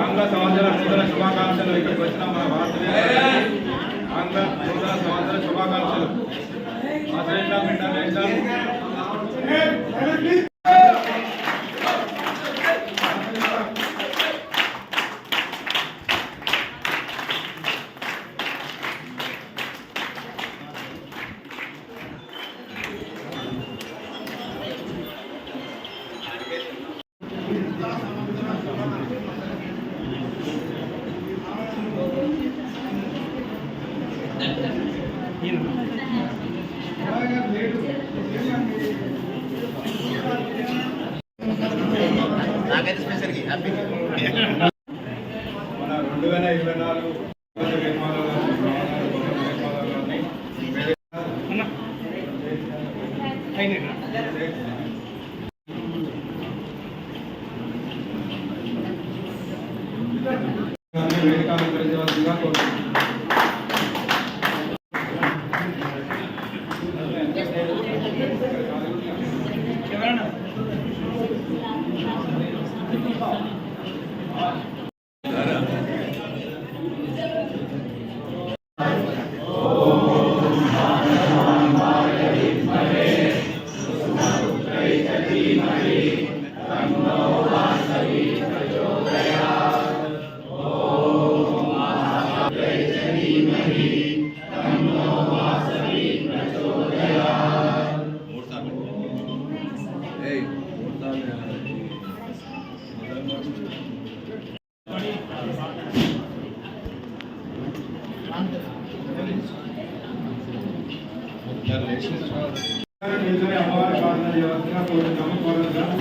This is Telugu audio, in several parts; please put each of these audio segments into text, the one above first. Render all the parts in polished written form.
ఆంగ్ల సంవత్సర నూతన శుభాకాంక్షలు. ఇక్కడికి వచ్చిన మన భారతదేశ ఆంగ్ల నూతన సంవత్సర శుభాకాంక్షలు. ఆశ్రయించాం ఇంటర్నేషనల్ నాకైతే స్పెషల్గా హ్యాపీ మన 2024 వేదికను పరిచయవలసిందిగా కోరుతున్నాను. అమ్మవారి ప్రార్థన చేయవలసిన కోరుతున్నాము.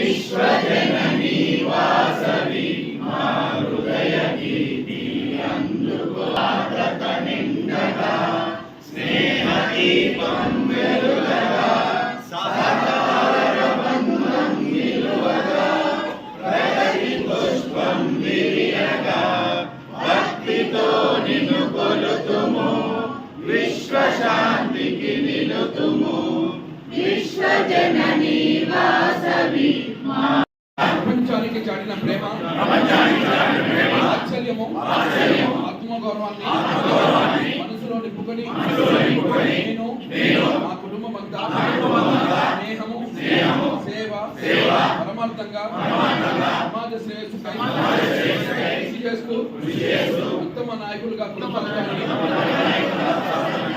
విశ్వజననీ వాసవి మా హృదయ గీతి అందుకో ఆర్ద్రత నిండగా స్నేహ దీపం వెలుగగా సహకార బంధం నిలువగా ప్రగతి పుష్పం విరియగా భక్తితో నిన్ను కొలుతుము విశ్వశాంతికి నిలుతుము విశ్వజననీ వాసవి ప్రపంచానికి చాటిన ప్రేమ వాత్సల్యము ఆత్మగౌరవాన్ని మనసులో నింపుకొని నేను మా కుటుంబం అంతా స్నేహము సేవ పరమార్థంగా సమాజ శ్రేయస్సుకై కృషి చేస్తూ ఉత్తమ నాయకులుగా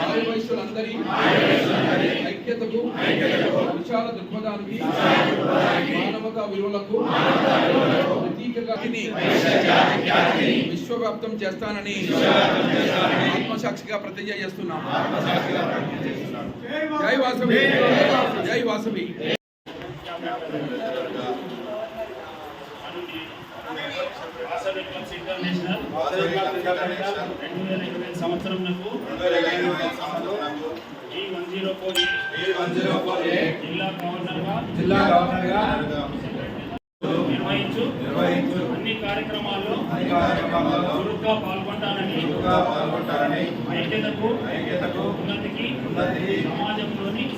ఆరు వయసులందరి ఐక్యతకు విశాల దృక్పథానికి మానవతా విలువలకు ప్రతీకగా విశ్వవ్యాప్తం చేస్తానని ఆత్మసాక్షిగా ప్రతిజ్ఞ చేస్తున్నాం. జై వాసవి, జై వాసవి. ఇంటర్నేషనల్ 2020 సంవత్సరంకు E104A జిల్లా గవర్నర్గా నిర్వహించు అన్ని కార్యక్రమాల్లో చురుగ్గా పాల్గొంటానని ఐక్యతకు ఉన్నతికి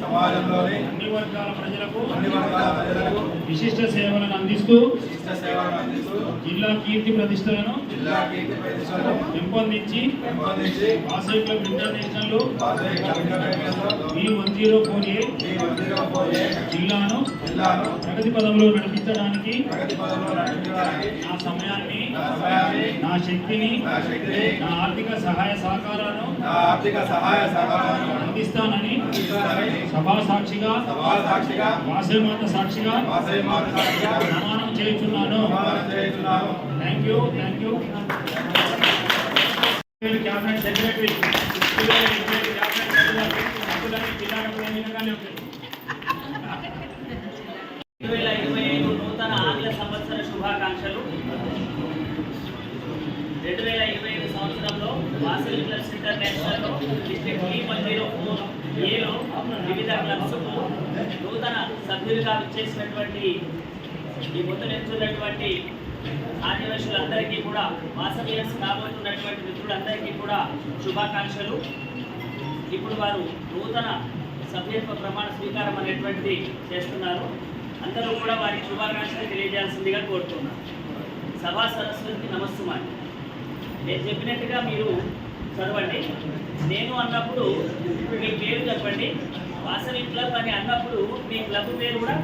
సమాజంలోని అన్ని వర్గాల ప్రజలకు విశిష్ట సేవలను అందిస్తూ జిల్లా కీర్తి ప్రతిష్టలను పెంపొందించి వాసవి క్లబ్ ఇంటర్నేషనల్ E104A జిల్లాను ప్రగతి పదంలో నడిపించడానికి నా సమయాన్ని నా శక్తిని నా ఆర్థిక సహాయ సహకారాలను అందిస్తానని సభా సాక్షిగా వాసవి మాత సాక్షిగా ప్రమాణం చేయుచున్నాను. Thank you. క్యాబినెట్ సెక్రటరీ నూతన ఆంగ్ల సంవత్సర శుభాకాంక్షలు. 2025 సంవత్సరంలో వాసవి క్లబ్స్ ఇంటర్నేషనల్ డిస్ట్రిక్ట్ E104Aలో వివిధ క్లబ్స్కు నూతన సభ్యులుగా విచ్చేసినటువంటి ఈ మొత్తం ఎంచున్నటువంటి ఆదివాసులందరికీ కూడా వాసవియన్స్ కాబోతున్నటువంటి మిత్రులందరికీ కూడా శుభాకాంక్షలు. ఇప్పుడు వారు నూతన సభ్యత్వ ప్రమాణ స్వీకారం అనేటువంటిది చేస్తున్నారు. అందరూ కూడా వారికి శుభాకాంక్షలు తెలియజేయాల్సిందిగా కోరుతున్నాను. సభా సరస్వతికి నమస్సుమాని. నేను చెప్పినట్టుగా మీరు చదవండి. నేను అన్నప్పుడు మీ పేరు చెప్పండి. వాసవి క్లబ్ అని అన్నప్పుడు మీ క్లబ్ పేరు కూడా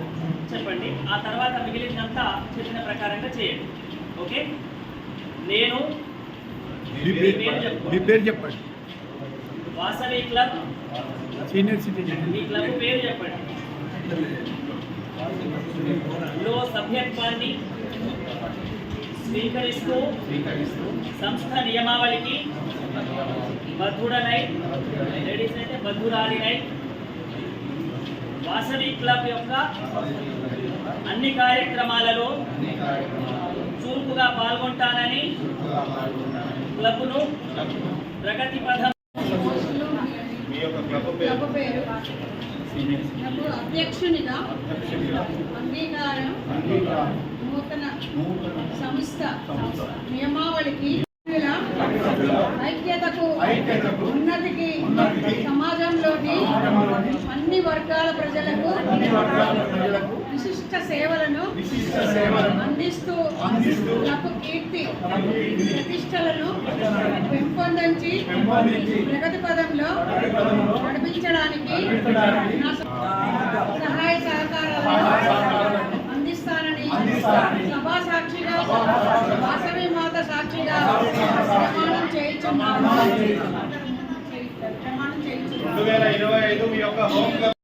చెప్పండి. ఆ తర్వాత మిగిలినంతా చెప్పిన ప్రకారంగా చేయండి. ఓకే? నేను మీ పేరు చెప్పండి. Vasavi club senior citizen. మీ క్లబ్ పేరు చెప్పండి. లో సభ్యత్వాన్ని స్వీకరిస్తూ సంస్థ నియమావళికి బద్ధుడనై, లేడీస్ అయితే బద్ధురాలినై, వాసవి క్లబ్ యొక్క అన్ని కార్యక్రమాలలో చురుకుగా పాల్గొంటానని క్లబ్ను ప్రగతి పథం క్లబ్ పేరు నాకు అధ్యక్షునిగా అంగీకారం నూతన సంస్థ నియమావళికి ఐక్యతకు ఉన్నతికి సమాజంలోని అన్ని వర్గాల ప్రజలకు విశిష్ట సేవలను అందిస్తూ నాకు కీర్తి ప్రతిష్టలను పెంపొందించి ప్రగతి పదంలో నడిపించడానికి నా సహాయ సహకారాలను అందిస్తానని సభా సాక్షిగా వాసవి మాత సాక్షిగా ప్రమాణం చేయించున్నాను. 2025 మీ యొక్క హోమ్ క్లబ్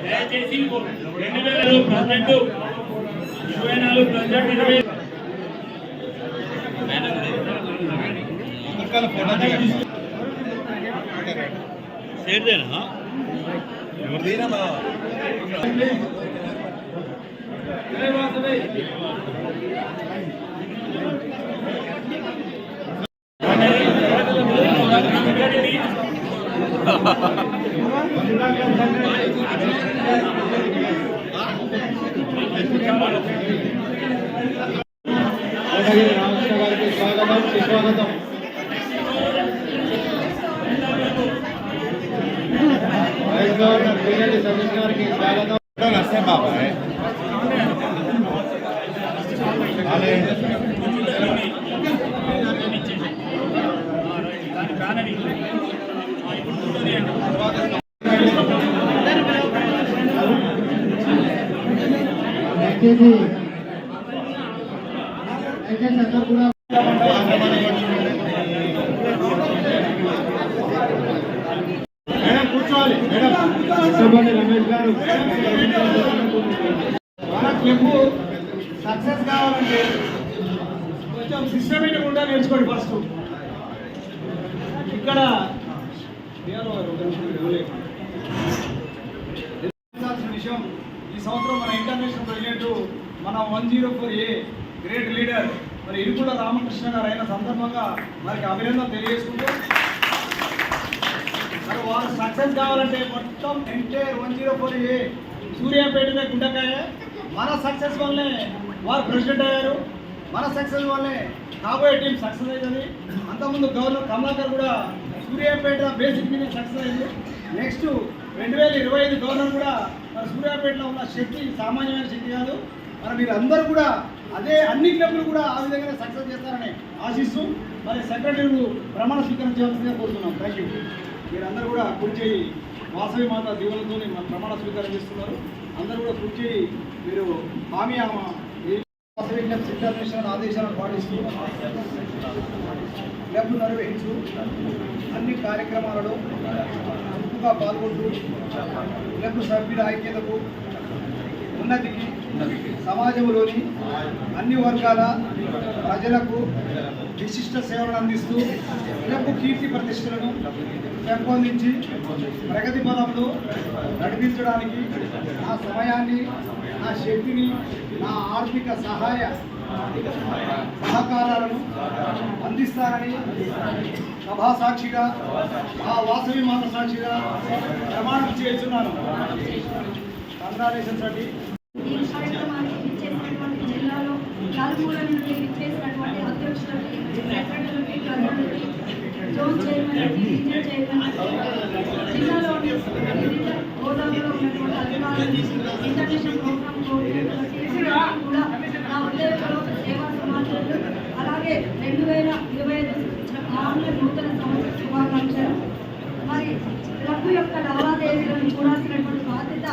దయచేసి 2000 ప్రెసిడెంట్ 24 ప్రెసిడెంట్ 20 రామకృష్ణ గారికి స్వాగతం, సుస్వాగతం. వైస్ గవర్నర్ పిరెడ్డి సతీష్ గారికి స్వాగతం. నర్సే బాబా కూర్చోవాలి రమేష్ గారు. మన క్లబ్ సక్సెస్ కావాలంటే కొంచెం సిస్టమేటిక్ ఉండా నేర్చుకోండి. ఫస్ట్ ఇక్కడ విషయం, ఈ సంవత్సరం మన ఇంటర్నేషనల్ ప్రెసిడెంట్ మన 104A గ్రేట్ లీడర్ మరి ఇరుకుల రామకృష్ణ గారు అయిన సందర్భంగా మనకి అభినందన తెలియజేసుకుంటూ, మరి వారు సక్సెస్ కావాలంటే మొత్తం ఎంటైర్ 104A సూర్యాపేట గుండకాయ మన సక్సెస్ వల్లే వారు ప్రెసిడెంట్ అయ్యారు. మన సక్సెస్ వల్లే కాబోయే టీం సక్సెస్ అవుతుంది. అంతకుముందు గవర్నర్ కమలాకర్ కూడా సూర్యాపేట బేసిక్ మీద సక్సెస్ అయింది. నెక్స్ట్ 2025 గవర్నర్ కూడా మన సూర్యాపేటలో ఉన్న శక్తి సామాన్యమైన శక్తి కాదు. మరి మీరు అందరూ కూడా అదే అన్ని క్లబ్లు కూడా ఆ విధంగానే సక్సెస్ చేస్తారని ఆశిస్తూ మరి సెక్రటరీలు ప్రమాణ స్వీకారం చేయాల్సిందిగా కోరుతున్నాం. Thank you. మీరందరూ కూడా కూర్చి వాసవి మాత దీవులతో మన ప్రమాణ స్వీకారం చేస్తున్నారు. అందరూ కూడా కూర్చి మీరు హామీ వాసవి క్లబ్స్ ఇంటర్నేషనల్ ఆదేశాలను పాటిస్తూ క్లబ్ నిర్వహించు అన్ని కార్యక్రమాలలో చురుకుగా పాల్గొంటూ క్లబ్ సభ్యుల ఐక్యతకు ఉన్నతికి సమాజంలోని అన్ని వర్గాల ప్రజలకు విశిష్ట సేవలు అందిస్తూ క్లబ్ కీర్తి ప్రతిష్టలను పెంపొందించి ప్రగతి పదంలో నడిపించడానికి నా సమయాన్ని, నా శక్తిని, నా ఆర్థిక సహకారాలను అందిస్తానని సభా సాక్షిగా, ఆ వాసవి మాత సాక్షిగా ప్రమాణం చేస్తున్నాను. కంగ్రాచులేషన్స్ అండి. ఈ కార్యక్రమానికి ఇచ్చేసినటువంటి జిల్లాలో నలుమూల నుండి ఇచ్చేసినటువంటి అధ్యక్షులకి, సెక్రటరీలకి, ప్రజలకి, జోన్ చైర్మన్లకి, రీజియన్ చైర్మన్లకి, జిల్లాలోని వివిధ హోదాల్లో ఉన్నటువంటి అధికారులకి, ఇంటర్నేషనల్ ప్రోగ్రామ్ కోఆర్డినేటర్లకి కూడా నా ఉద్యోగంలో సేవా సమాచారాలు, అలాగే 2025 నూతన సంవత్సర శుభాకాంక్షలు. మరి క్లబ్ యొక్క లావాదేవీలను చూడాల్సినటువంటి బాధ్యత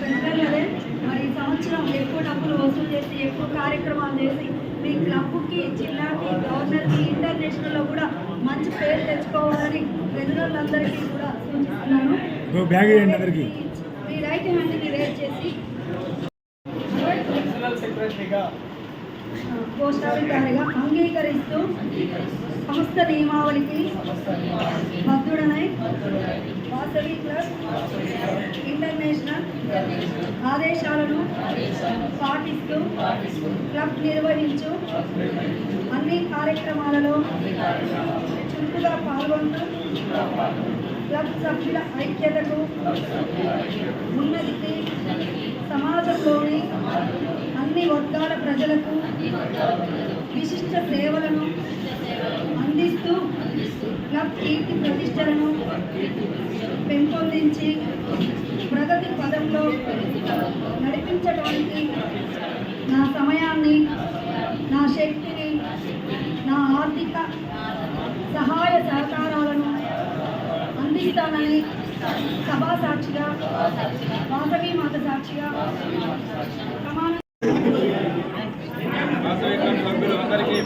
పెద్దలదే. మరి ఈ సంవత్సరం ఎక్కువ డబ్బులు వసూలు చేసి, ఎక్కువ కార్యక్రమాలు చేసి మీ క్లబ్కి, జిల్లాకి, గవర్నర్కి, ఇంటర్నేషనల్లో కూడా మంచి పేరు తెచ్చుకోవాలని ప్రజలందరికీ కూడా సూచిస్తున్నాను. మీ రైట్ హ్యాండ్ని రేజ్ చేసి సెక్రటరీగా కోశాధికారిగా అంగీకరిస్తూ సంస్థ నియమావళికి బద్ధుడనై వాసవి క్లబ్ ఇంటర్నేషనల్ ఆదేశాలను పాటిస్తూ క్లబ్ నిర్వహించు అన్ని కార్యక్రమాలలో చురుకుగా పాల్గొంటూ క్లబ్ సభ్యుల ఐక్యతకు, ఉన్నతికి, సమాజంలోని అన్ని వర్గాల ప్రజలకు విశిష్ట సేవలను అందిస్తూ క్లబ్ కీర్తి ప్రతిష్టలను పెంపొందించి ప్రగతి పదంలో నడిపించడానికి నా సమయాన్ని, నా శక్తిని, నా ఆర్థిక సహకారాలను అందిస్తానని సభా సాక్షిగా, వాసవి మాత సాక్షిగా ప్రమాణం. వాసవి క్లబ్ సభ్యులు అందరికీ